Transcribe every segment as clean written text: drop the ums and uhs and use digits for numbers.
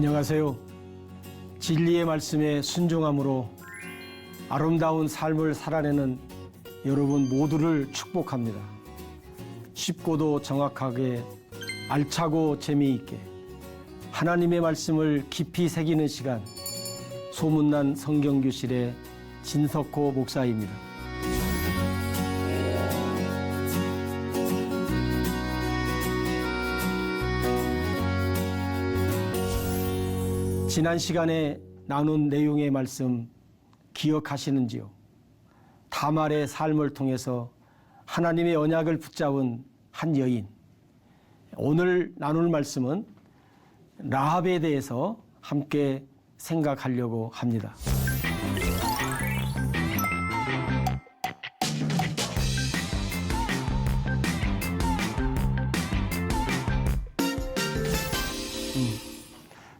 안녕하세요. 진리의 말씀에 순종함으로 아름다운 삶을 살아내는 여러분 모두를 축복합니다. 쉽고도 정확하게 알차고 재미있게 하나님의 말씀을 깊이 새기는 시간, 소문난 성경교실의 진석호 목사입니다. 지난 시간에 나눈 내용의 말씀 기억하시는지요? 다말의 삶을 통해서 하나님의 언약을 붙잡은 한 여인. 오늘 나눌 말씀은 라합에 대해서 함께 생각하려고 합니다.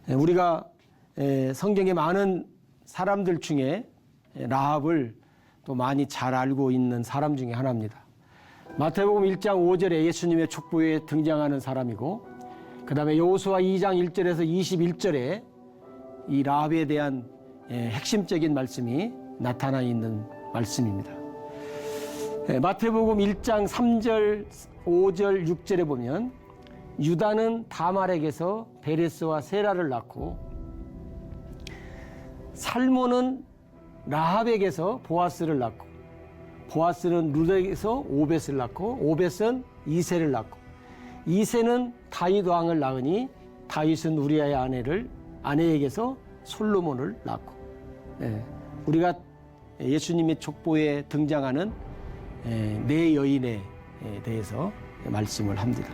우리가 성경의 많은 사람들 중에 라합을 또 많이 잘 알고 있는 사람 중에 하나입니다. 마태복음 1장 5절에 예수님의 족보에 등장하는 사람이고, 그 다음에 여호수아 2장 1절에서 21절에 이 라합에 대한 핵심적인 말씀이 나타나 있는 말씀입니다. 마태복음 1장 3절, 5절, 6절에 보면 유다는 다말에게서 베레스와 세라를 낳고, 살몬은 라합에게서 보아스를 낳고, 보아스는 룻에게서 오벳을 낳고, 오벳은 이새를 낳고, 이새는 다윗 왕을 낳으니 다윗은 우리아의 아내에게서 솔로몬을 낳고. 우리가 예수님의 족보에 등장하는 네 여인에 대해서 말씀을 합니다.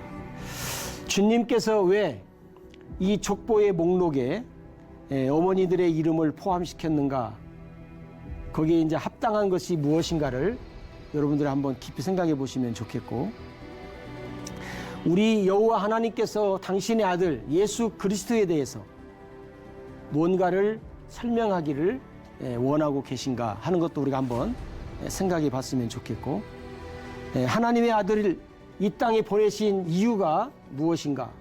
주님께서 왜 이 족보의 목록에 어머니들의 이름을 포함시켰는가, 거기에 이제 합당한 것이 무엇인가를 여러분들이 한번 깊이 생각해 보시면 좋겠고, 우리 여호와 하나님께서 당신의 아들 예수 그리스도에 대해서 뭔가를 설명하기를 원하고 계신가 하는 것도 우리가 한번 생각해 봤으면 좋겠고, 하나님의 아들을 이 땅에 보내신 이유가 무엇인가,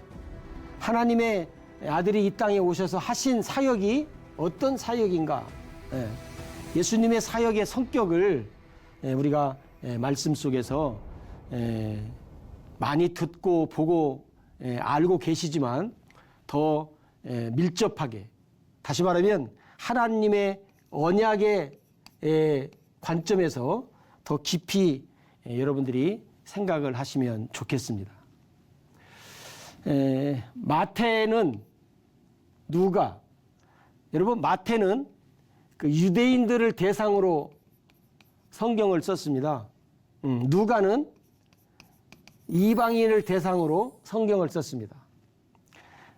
하나님의 아들이 이 땅에 오셔서 하신 사역이 어떤 사역인가, 예수님의 사역의 성격을 우리가 말씀 속에서 많이 듣고 보고 알고 계시지만 더 밀접하게, 다시 말하면 하나님의 언약의 관점에서 더 깊이 여러분들이 생각을 하시면 좋겠습니다. 마태는 누가? 여러분, 마태는 그 유대인들을 대상으로 성경을 썼습니다. 누가는 이방인을 대상으로 성경을 썼습니다.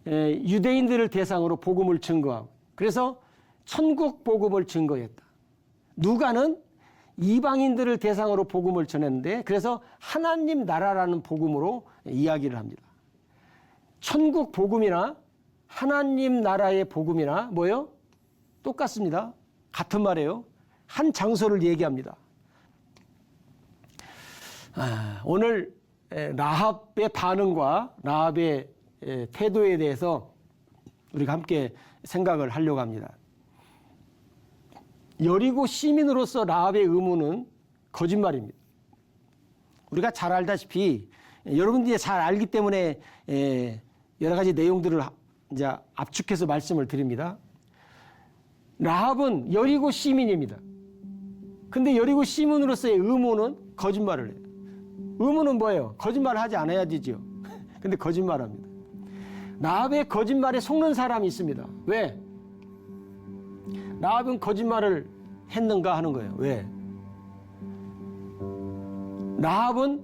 유대인들을 대상으로 복음을 증거하고, 그래서 천국 복음을 증거했다. 누가는 이방인들을 대상으로 복음을 전했는데, 그래서 하나님 나라라는 복음으로 이야기를 합니다. 천국 복음이나 하나님 나라의 복음이나 뭐요? 똑같습니다. 같은 말이에요. 한 장소를 얘기합니다. 오늘 라합의 반응과 라합의 태도에 대해서 우리가 함께 생각을 하려고 합니다. 여리고 시민으로서 라합의 의무는 거짓말입니다. 우리가 잘 알다시피, 여러분들이 잘 알기 때문에 여러 가지 내용들을 이제 압축해서 말씀을 드립니다. 라합은 여리고 시민입니다. 근데 여리고 시민으로서의 의무는 거짓말을 해요. 의무는 뭐예요? 거짓말을 하지 않아야 되죠. 근데 거짓말합니다. 라합의 거짓말에 속는 사람이 있습니다. 왜? 라합은 거짓말을 했는가 하는 거예요. 왜? 라합은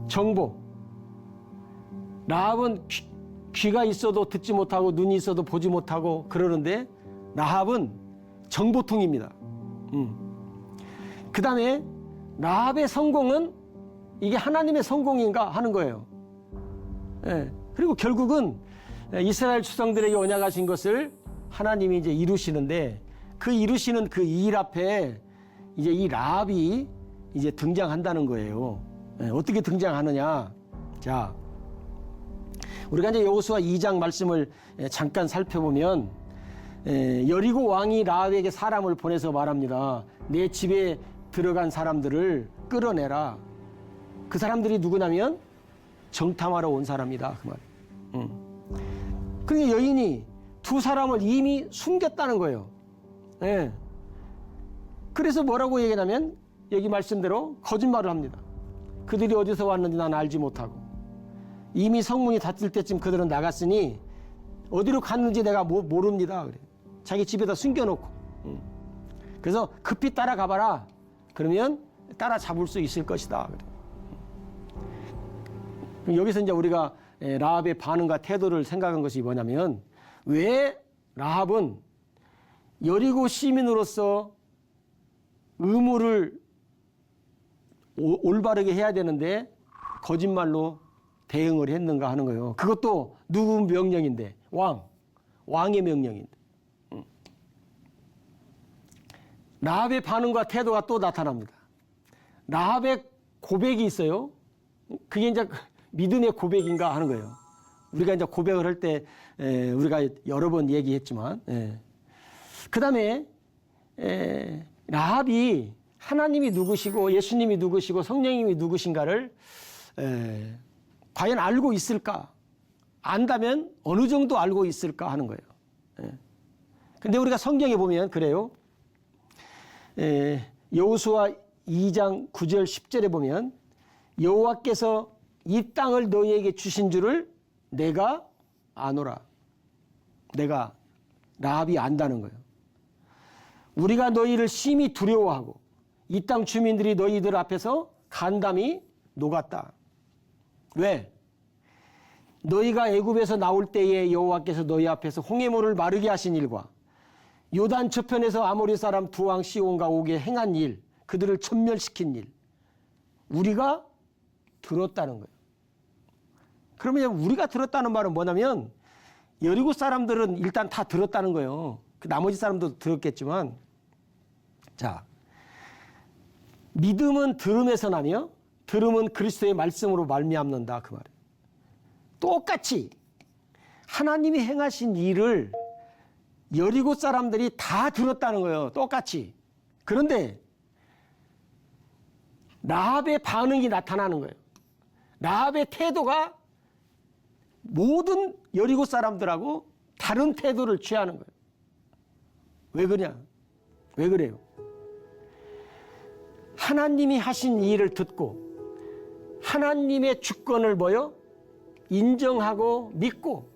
정보. 라합은 귀가 있어도 듣지 못하고 눈이 있어도 보지 못하고 그러는데, 라합은 정보통입니다. 그 다음에 라합의 성공은 이게 하나님의 성공인가 하는 거예요. 그리고 결국은 이스라엘 백성들에게 언약하신 것을 하나님이 이제 이루시는데, 그 이루시는 그 일 앞에 이제 이 라합이 이제 등장한다는 거예요. 어떻게 등장하느냐? 자, 우리가 이제 여호수아 2장 말씀을 잠깐 살펴보면 여리고 왕이 라합에게 사람을 보내서 말합니다. 내 집에 들어간 사람들을 끌어내라. 그 사람들이 누구냐면 정탐하러 온 사람이다. 그 말. 그러니까 여인이 두 사람을 이미 숨겼다는 거예요. 예. 그래서 뭐라고 얘기하냐면 여기 말씀대로 거짓말을 합니다. 그들이 어디서 왔는지 난 알지 못하고 이미 성문이 닫힐 때쯤 그들은 나갔으니 어디로 갔는지 내가 모릅니다. 그래. 자기 집에다 숨겨놓고. 그래서 급히 따라가봐라. 그러면 따라잡을 수 있을 것이다. 그래. 여기서 이제 우리가 라합의 반응과 태도를 생각한 것이 뭐냐면 왜 라합은 여리고 시민으로서 의무를 올바르게 해야 되는데 거짓말로 대응을 했는가 하는 거예요. 그것도 누구 명령인데? 왕의 명령인데. 라합의 반응과 태도가 또 나타납니다. 라합의 고백이 있어요. 그게 이제 믿음의 고백인가 하는 거예요. 우리가 이제 고백을 할 때 우리가 여러 번 얘기했지만, 그 다음에 라합이 하나님이 누구시고 예수님이 누구시고 성령님이 누구신가를 과연 알고 있을까? 안다면 어느 정도 알고 있을까 하는 거예요. 근데 우리가 성경에 보면 그래요. 여호수아 2장 9절 10절에 보면 여호와께서 이 땅을 너희에게 주신 줄을 내가 아노라. 내가 라합이 안다는 거예요. 우리가 너희를 심히 두려워하고 이 땅 주민들이 너희들 앞에서 간담이 녹았다. 왜? 너희가 애굽에서 나올 때에 여호와께서 너희 앞에서 홍해물을 마르게 하신 일과 요단 저편에서 아모리 사람 두 왕 시온과 옥에 행한 일, 그들을 천멸시킨 일, 우리가 들었다는 거예요. 그러면 우리가 들었다는 말은 뭐냐면 여리고 사람들은 일단 다 들었다는 거예요. 그 나머지 사람도 들었겠지만, 자, 믿음은 들음에서 나며 들음은 그리스도의 말씀으로 말미암는다 그 말이에요. 똑같이 하나님이 행하신 일을 여리고 사람들이 다 들었다는 거예요. 똑같이. 그런데 라합의 반응이 나타나는 거예요. 라합의 태도가 모든 여리고 사람들하고 다른 태도를 취하는 거예요. 왜 그러냐? 왜 그래요? 하나님이 하신 일을 듣고 하나님의 주권을 인정하고 믿고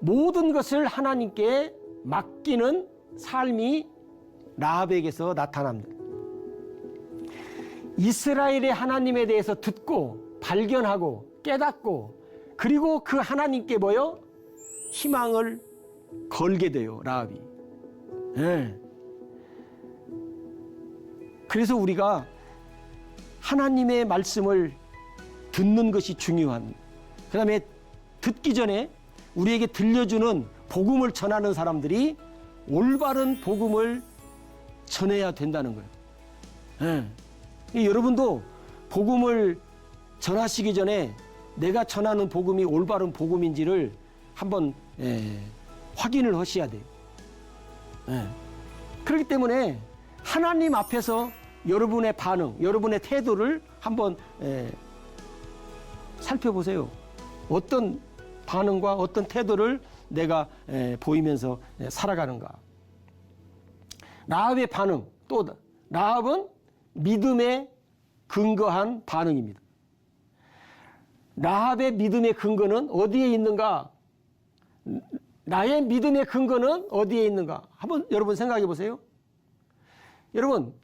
모든 것을 하나님께 맡기는 삶이 라합에게서 나타납니다. 이스라엘의 하나님에 대해서 듣고 발견하고 깨닫고 그리고 그 하나님께 희망을 걸게 돼요. 라합이. 그래서 우리가 하나님의 말씀을 듣는 것이 중요합니다. 그 다음에 듣기 전에 우리에게 들려주는 복음을 전하는 사람들이 올바른 복음을 전해야 된다는 거예요. 여러분도 복음을 전하시기 전에 내가 전하는 복음이 올바른 복음인지를 한번 확인을 하셔야 돼요. 그렇기 때문에 하나님 앞에서 여러분의 반응, 여러분의 태도를 한번 살펴보세요. 어떤 반응과 어떤 태도를 내가 보이면서 살아가는가. 라합의 반응, 또 라합은 믿음에 근거한 반응입니다. 라합의 믿음의 근거는 어디에 있는가? 나의 믿음의 근거는 어디에 있는가? 한번 여러분 생각해 보세요. 여러분,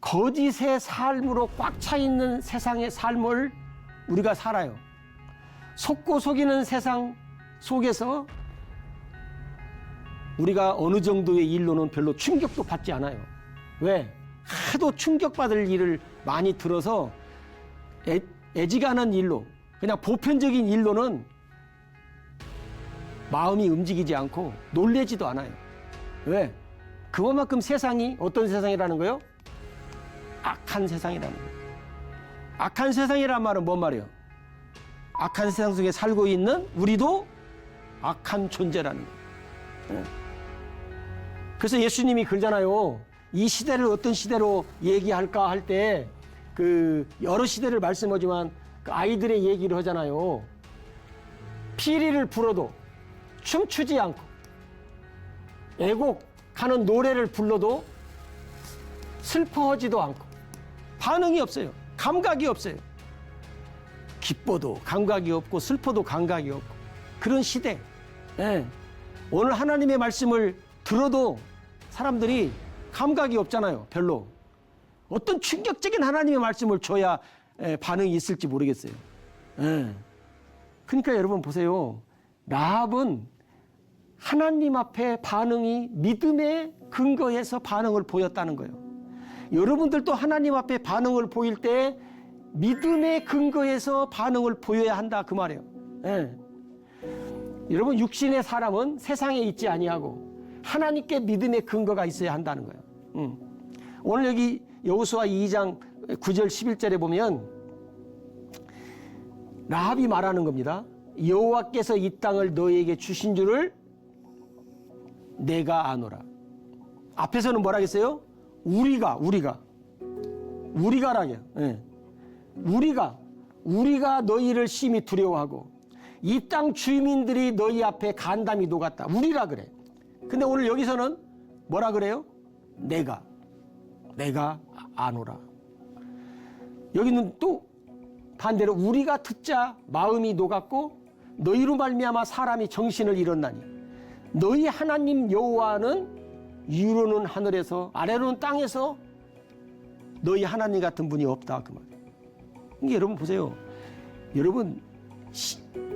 거짓의 삶으로 꽉 차 있는 세상의 삶을 우리가 살아요. 속고 속이는 세상 속에서 우리가 어느 정도의 일로는 별로 충격도 받지 않아요. 왜? 하도 충격받을 일을 많이 들어서 애지간한 일로, 그냥 보편적인 일로는 마음이 움직이지 않고 놀래지도 않아요. 왜? 그것만큼 세상이 어떤 세상이라는 거예요? 악한 세상이라는 거예요. 악한 세상이란 말은 뭔 말이에요? 악한 세상 속에 살고 있는 우리도 악한 존재라는 거예요. 그래서 예수님이 그러잖아요. 이 시대를 어떤 시대로 얘기할까 할 때 그 여러 시대를 말씀하지만 그 아이들의 얘기를 하잖아요. 피리를 불어도 춤추지 않고 애곡하는 노래를 불러도 슬퍼하지도 않고 반응이 없어요. 감각이 없어요. 기뻐도 감각이 없고 슬퍼도 감각이 없고 그런 시대. 예. 오늘 하나님의 말씀을 들어도 사람들이 감각이 없잖아요. 별로. 어떤 충격적인 하나님의 말씀을 줘야 반응이 있을지 모르겠어요. 예. 그러니까 여러분 보세요. 라합은 하나님 앞에 반응이 믿음에 근거해서 반응을 보였다는 거예요. 여러분들도 하나님 앞에 반응을 보일 때 믿음에 근거해서 반응을 보여야 한다 그 말이에요. 예. 여러분 육신의 사람은 세상에 있지 아니하고 하나님께 믿음의 근거가 있어야 한다는 거예요. 오늘 여기 여호수아 2장 9절 11절에 보면 라합이 말하는 겁니다. 여호와께서 이 땅을 너희에게 주신 줄을 내가 아노라. 앞에서는 뭐라 했어요? 우리가라게요. 예. 우리가 너희를 심히 두려워하고 이 땅 주민들이 너희 앞에 간담이 녹았다. 우리라 그래. 근데 오늘 여기서는 뭐라 그래요? 내가 아노라. 여기는 또 반대로 우리가 듣자 마음이 녹았고 너희로 말미암아 사람이 정신을 잃었나니 너희 하나님 여호와는 위로는 하늘에서 아래로는 땅에서 너희 하나님 같은 분이 없다 그 말이에요. 이게 여러분 보세요. 여러분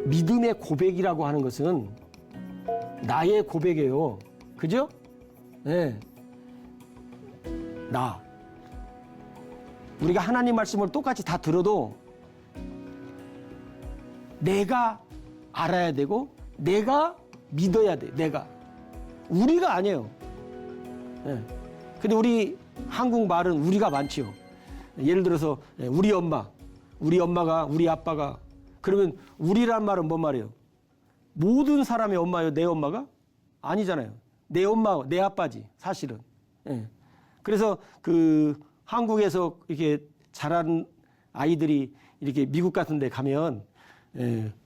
믿음의 고백이라고 하는 것은 나의 고백이에요. 그죠? 네. 우리가 하나님 말씀을 똑같이 다 들어도 내가 알아야 되고 내가 믿어야 돼. 우리가 아니에요. 네. 근데 우리 한국 말은 우리가 많지요. 예를 들어서 우리 엄마가 우리 아빠가 그러면 우리란 말은 뭔 말이에요? 모든 사람의 엄마예요. 내 엄마가? 아니잖아요. 내 엄마, 내 아빠지 사실은. 예. 그래서 그 한국에서 이렇게 자란 아이들이 이렇게 미국 같은 데 가면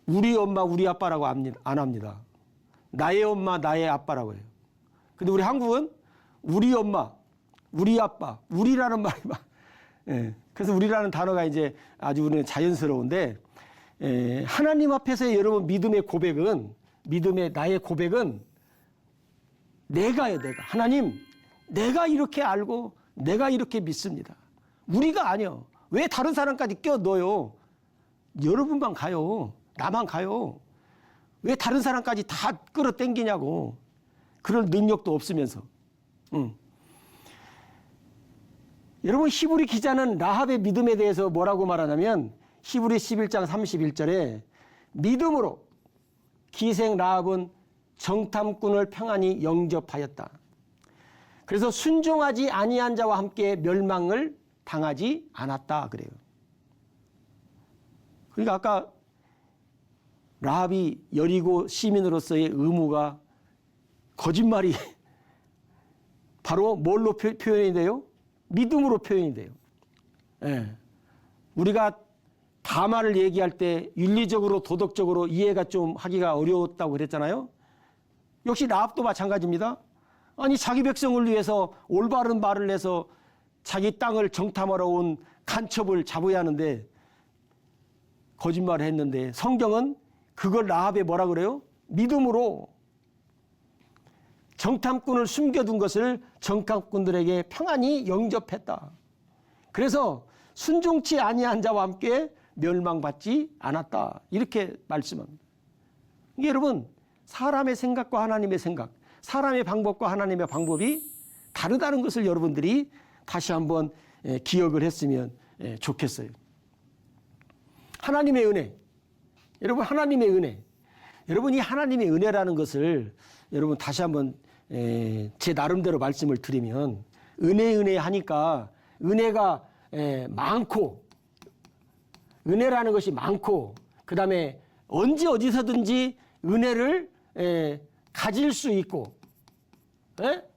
우리 엄마, 우리 아빠라고 안 합니다. 나의 엄마, 나의 아빠라고 해요. 근데 우리 한국은 우리 엄마, 우리 아빠, 우리라는 말이 막. 그래서 우리라는 단어가 이제 아주 우리는 자연스러운데 하나님 앞에서의 여러분 나의 고백은 내가요. 하나님, 내가 이렇게 알고 내가 이렇게 믿습니다. 우리가 아니요. 왜 다른 사람까지 껴넣어요? 여러분만 가요. 나만 가요. 왜 다른 사람까지 다 끌어당기냐고. 그럴 능력도 없으면서. 여러분 히브리 기자는 라합의 믿음에 대해서 뭐라고 말하냐면 히브리 11장 31절에 믿음으로 기생 라합은 정탐꾼을 평안히 영접하였다. 그래서 순종하지 아니한 자와 함께 멸망을 당하지 않았다 그래요. 그러니까 아까 라합이 여리고 시민으로서의 의무가 거짓말이 바로 뭘로 표현이 돼요? 믿음으로 표현이 돼요. 예. 우리가 다말을 얘기할 때 윤리적으로 도덕적으로 이해가 좀 하기가 어려웠다고 그랬잖아요. 역시 라합도 마찬가지입니다. 아니 자기 백성을 위해서 올바른 말을 해서 자기 땅을 정탐하러 온 간첩을 잡아야 하는데 거짓말을 했는데 성경은 그걸 라합에 뭐라 그래요? 믿음으로 정탐꾼을 숨겨둔 것을 정탐꾼들에게 평안히 영접했다. 그래서 순종치 아니한 자와 함께 멸망받지 않았다. 이렇게 말씀합니다. 이게 여러분 사람의 생각과 하나님의 생각, 사람의 방법과 하나님의 방법이 다르다는 것을 여러분들이 다시 한번 기억을 했으면 좋겠어요. 하나님의 은혜. 여러분 하나님의 은혜. 여러분 이 하나님의 은혜라는 것을 여러분 다시 한번 제 나름대로 말씀을 드리면 은혜 하니까 은혜가 많고 은혜라는 것이 많고 그 다음에 언제 어디서든지 은혜를 가질 수 있고,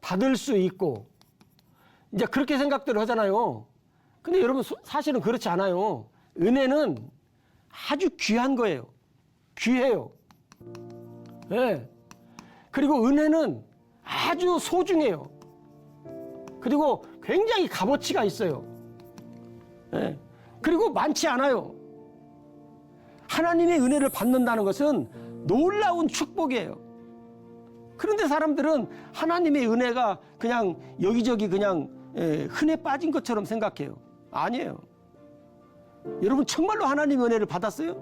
받을 수 있고, 이제 그렇게 생각들을 하잖아요. 근데 여러분, 사실은 그렇지 않아요. 은혜는 아주 귀한 거예요. 귀해요. 그리고 은혜는 아주 소중해요. 그리고 굉장히 값어치가 있어요. 그리고 많지 않아요. 하나님의 은혜를 받는다는 것은 놀라운 축복이에요. 그런데 사람들은 하나님의 은혜가 그냥 여기저기 그냥 흔해 빠진 것처럼 생각해요. 아니에요. 여러분, 정말로 하나님의 은혜를 받았어요?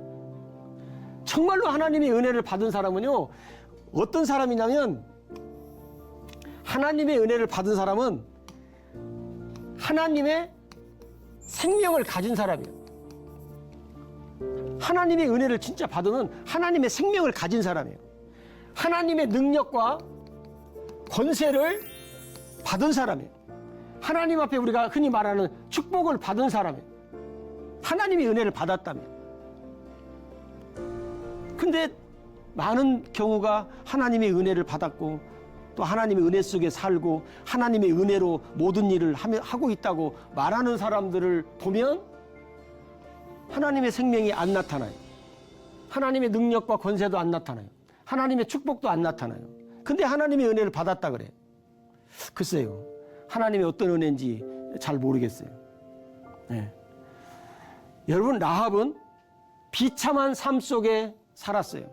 정말로 하나님의 은혜를 받은 사람은요, 어떤 사람이냐면, 하나님의 은혜를 받은 사람은 하나님의 생명을 가진 사람이에요. 하나님의 은혜를 진짜 받으면 하나님의 생명을 가진 사람이에요. 하나님의 능력과 권세를 받은 사람이에요. 하나님 앞에 우리가 흔히 말하는 축복을 받은 사람이에요. 하나님의 은혜를 받았다면. 근데 많은 경우가 하나님의 은혜를 받았고 또 하나님의 은혜 속에 살고 하나님의 은혜로 모든 일을 하고 있다고 말하는 사람들을 보면 하나님의 생명이 안 나타나요. 하나님의 능력과 권세도 안 나타나요. 하나님의 축복도 안 나타나요. 근데 하나님의 은혜를 받았다 그래. 글쎄요, 하나님의 어떤 은혜인지 잘 모르겠어요. 여러분, 라합은 비참한 삶 속에 살았어요.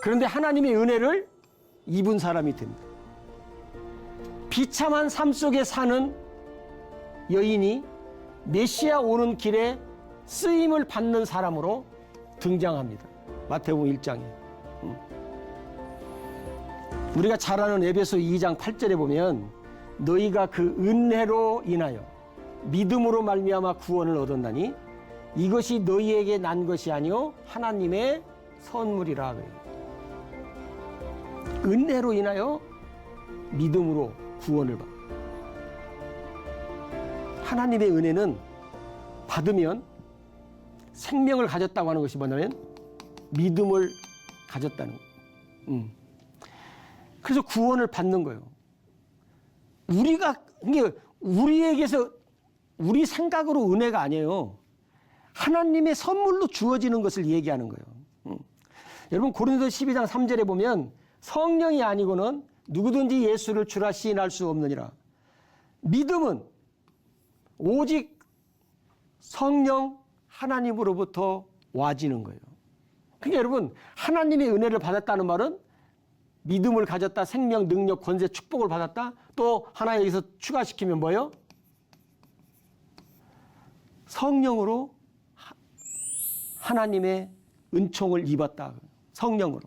그런데 하나님의 은혜를 입은 사람이 됩니다. 비참한 삶 속에 사는 여인이 메시아 오는 길에 쓰임을 받는 사람으로 등장합니다. 마태복음 1장에. 우리가 잘 아는 에베소 2장 8절에 보면 너희가 그 은혜로 인하여 믿음으로 말미암아 구원을 얻었나니 이것이 너희에게 난 것이 아니요 하나님의 선물이라 그래요. 은혜로 인하여 믿음으로 구원을 받아. 하나님의 은혜는 받으면 생명을 가졌다고 하는 것이 뭐냐면 믿음을 가졌다는 거예요. 그래서 구원을 받는 거예요. 이게 우리에게서 우리 생각으로 은혜가 아니에요. 하나님의 선물로 주어지는 것을 얘기하는 거예요. 여러분, 고린도서 12장 3절에 보면 성령이 아니고는 누구든지 예수를 주라 시인할 수 없느니라. 믿음은 오직 성령 하나님으로부터 와지는 거예요. 그러니까 여러분, 하나님의 은혜를 받았다는 말은 믿음을 가졌다, 생명, 능력, 권세, 축복을 받았다. 또 하나 여기서 추가시키면 뭐예요? 성령으로 하나님의 은총을 입었다. 성령으로.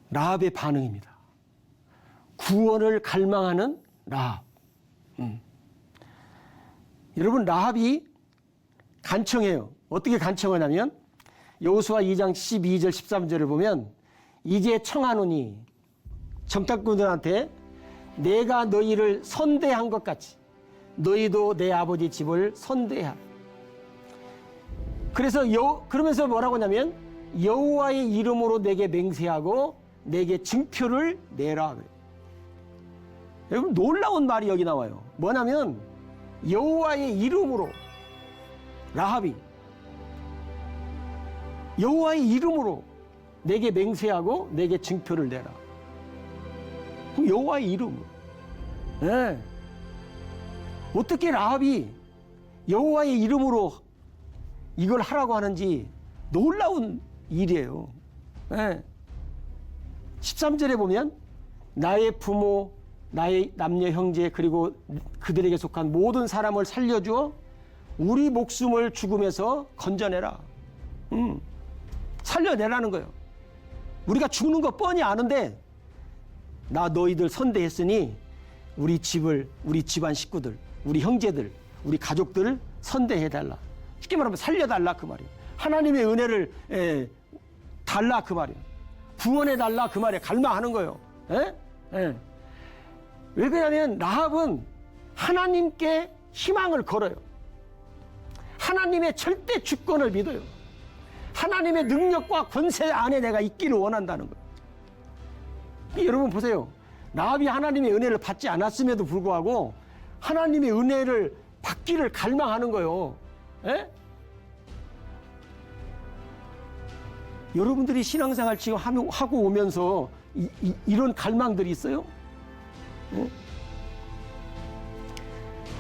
라합의 반응입니다. 구원을 갈망하는 라합. 여러분, 라합이 간청해요. 어떻게 간청하냐면 여호수아 2장 12절 13절을 보면 이제 청하노니 정탐꾼들한테 내가 너희를 선대한 것 같이 너희도 내 아버지 집을 선대하라. 그래서 그러면서 뭐라고 하냐면 여호와의 이름으로 내게 맹세하고 내게 증표를 내라 그래요. 여러분, 놀라운 말이 여기 나와요. 뭐냐면 여호와의 이름으로 라합이 여호와의 이름으로 내게 맹세하고 내게 증표를 내라. 여호와의 이름으로. 네. 어떻게 라합이 여호와의 이름으로 이걸 하라고 하는지 놀라운 일이에요. 네. 13절에 보면 나의 부모, 나의 남녀 형제 그리고 그들에게 속한 모든 사람을 살려주어 우리 목숨을 죽음에서 건져내라. 살려내라는 거예요. 우리가 죽는 거 뻔히 아는데 나 너희들 선대했으니 우리 집을, 우리 집안 식구들, 우리 형제들, 우리 가족들을 선대해달라. 쉽게 말하면 살려달라 그 말이에요. 하나님의 은혜를 달라 그 말이에요. 구원해달라 그 말이에요. 갈망하는 거예요. 왜 그러냐면 라합은 하나님께 희망을 걸어요. 하나님의 절대 주권을 믿어요. 하나님의 능력과 권세 안에 내가 있기를 원한다는 거예요. 여러분 보세요. 라합이 하나님의 은혜를 받지 않았음에도 불구하고 하나님의 은혜를 받기를 갈망하는 거예요. 에? 여러분들이 신앙생활 지금 하고 오면서 이런 갈망들이 있어요? 에?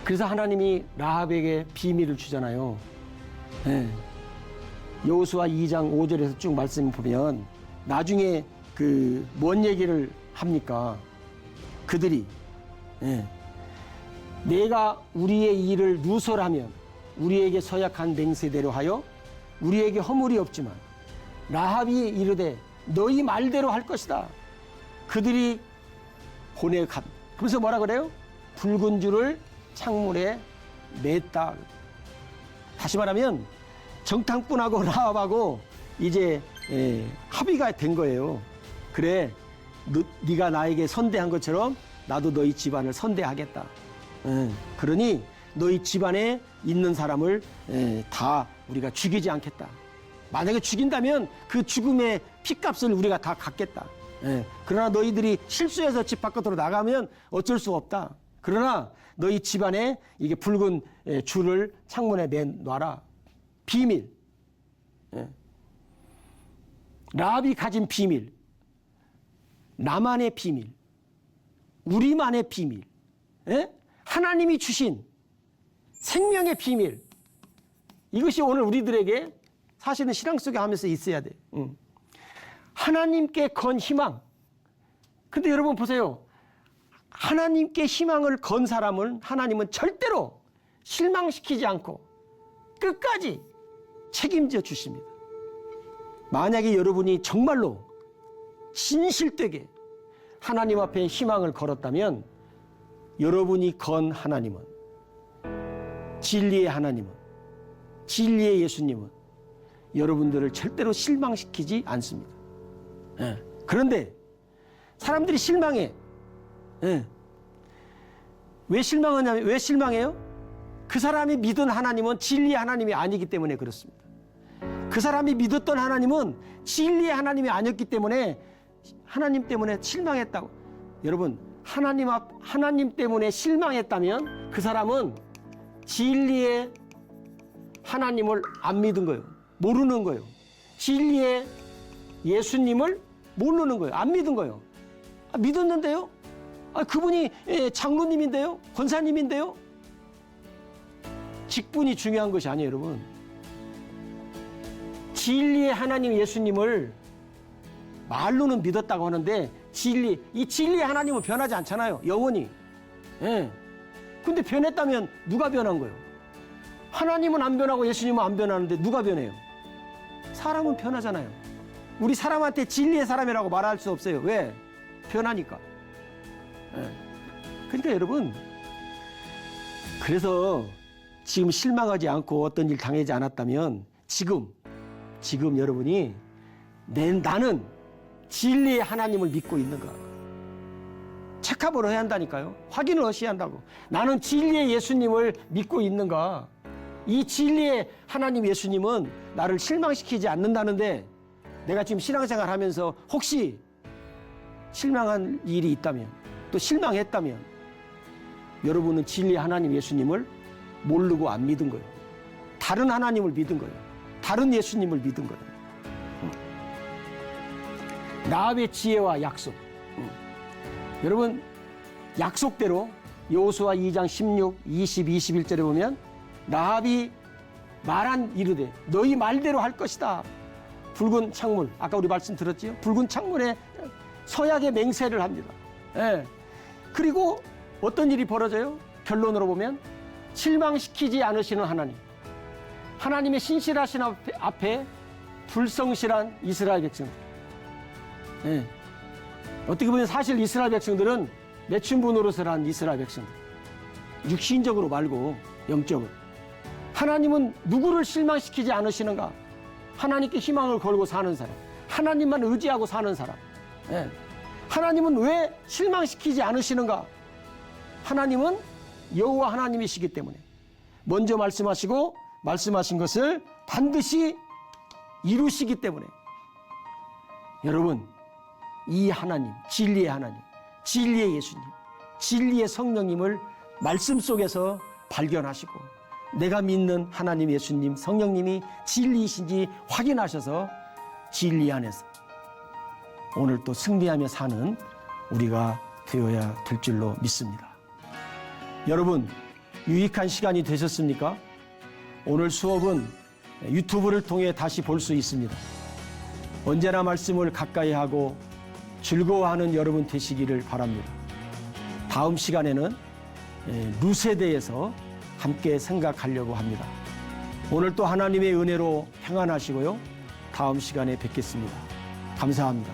그래서 하나님이 라합에게 비밀을 주잖아요. 예. 여호수아 2장 5절에서 쭉 말씀 보면 나중에 그 뭔 얘기를 합니까? 그들이 내가 우리의 일을 누설하면 우리에게 서약한 맹세대로 하여 우리에게 허물이 없지만 라합이 이르되 너희 말대로 할 것이다. 그들이 보내 간. 그래서 뭐라 그래요? 붉은 줄을 창문에 맸다. 다시 말하면 정탐꾼하고 라합하고 이제 합의가 된 거예요. 그래, 네가 나에게 선대한 것처럼 나도 너희 집안을 선대하겠다. 그러니 너희 집안에 있는 사람을 다 우리가 죽이지 않겠다. 만약에 죽인다면 그 죽음의 핏값을 우리가 다 갖겠다. 그러나 너희들이 실수해서 집 밖으로 나가면 어쩔 수 없다. 그러나 너희 집안에 이게 붉은 줄을 창문에 놔라. 비밀. 라합이 가진 비밀. 나만의 비밀. 우리만의 비밀. 하나님이 주신 생명의 비밀. 이것이 오늘 우리들에게 사실은 신앙 속에 하면서 있어야 돼. 하나님께 건 희망. 근데 여러분 보세요. 하나님께 희망을 건 사람은 하나님은 절대로 실망시키지 않고 끝까지 책임져 주십니다. 만약에 여러분이 정말로 진실되게 하나님 앞에 희망을 걸었다면 여러분이 건 하나님은, 진리의 하나님은, 진리의 예수님은 여러분들을 절대로 실망시키지 않습니다. 그런데 사람들이 실망해. 왜 실망하냐면, 왜 실망해요? 그 사람이 믿은 하나님은 진리의 하나님이 아니기 때문에 그렇습니다. 그 사람이 믿었던 하나님은 진리의 하나님이 아니었기 때문에 하나님 때문에 실망했다고. 여러분, 하나님 때문에 실망했다면 그 사람은 진리의 하나님을 안 믿은 거예요. 모르는 거예요. 진리의 예수님을 모르는 거예요. 안 믿은 거예요. 믿었는데요? 그분이 장로님인데요? 권사님인데요? 직분이 중요한 것이 아니에요, 여러분. 진리의 하나님 예수님을 말로는 믿었다고 하는데 이 진리의 하나님은 변하지 않잖아요. 영원히. 근데 변했다면 누가 변한 거예요? 하나님은 안 변하고 예수님은 안 변하는데 누가 변해요? 사람은 변하잖아요. 우리 사람한테 진리의 사람이라고 말할 수 없어요. 왜? 변하니까. 그러니까 여러분, 그래서 지금 실망하지 않고 어떤 일 당하지 않았다면 지금 여러분이 나는 진리의 하나님을 믿고 있는가? 체크업을 해야 한다니까요. 확인을 하셔야 한다고. 나는 진리의 예수님을 믿고 있는가? 이 진리의 하나님 예수님은 나를 실망시키지 않는다는데 내가 지금 신앙생활 하면서 혹시 실망한 일이 있다면, 또 실망했다면 여러분은 진리의 하나님 예수님을 모르고 안 믿은 거예요. 다른 하나님을 믿은 거예요. 다른 예수님을 믿은 거예요. 라합의 지혜와 약속. 여러분, 약속대로 여호수아 2장 16, 20, 21절에 보면 라합이 말한 이르되 너희 말대로 할 것이다. 붉은 창문, 아까 우리 말씀 들었지요? 붉은 창문에 서약의 맹세를 합니다. 그리고 어떤 일이 벌어져요? 결론으로 보면 실망시키지 않으시는 하나님, 하나님의 신실하신 앞에 불성실한 이스라엘 백성들. 어떻게 보면 사실 이스라엘 백성들은 매춘부 노릇을 한 이스라엘 백성들, 육신적으로 말고 영적으로. 하나님은 누구를 실망시키지 않으시는가? 하나님께 희망을 걸고 사는 사람, 하나님만 의지하고 사는 사람. 하나님은 왜 실망시키지 않으시는가? 하나님은 여호와 하나님이시기 때문에 먼저 말씀하시고 말씀하신 것을 반드시 이루시기 때문에 여러분, 이 하나님, 진리의 하나님, 진리의 예수님, 진리의 성령님을 말씀 속에서 발견하시고 내가 믿는 하나님, 예수님, 성령님이 진리이신지 확인하셔서 진리 안에서 오늘 또 승리하며 사는 우리가 되어야 될 줄로 믿습니다. 여러분, 유익한 시간이 되셨습니까? 오늘 수업은 유튜브를 통해 다시 볼 수 있습니다. 언제나 말씀을 가까이 하고 즐거워하는 여러분 되시기를 바랍니다. 다음 시간에는 룻에 대해서 함께 생각하려고 합니다. 오늘 또 하나님의 은혜로 평안하시고요. 다음 시간에 뵙겠습니다. 감사합니다.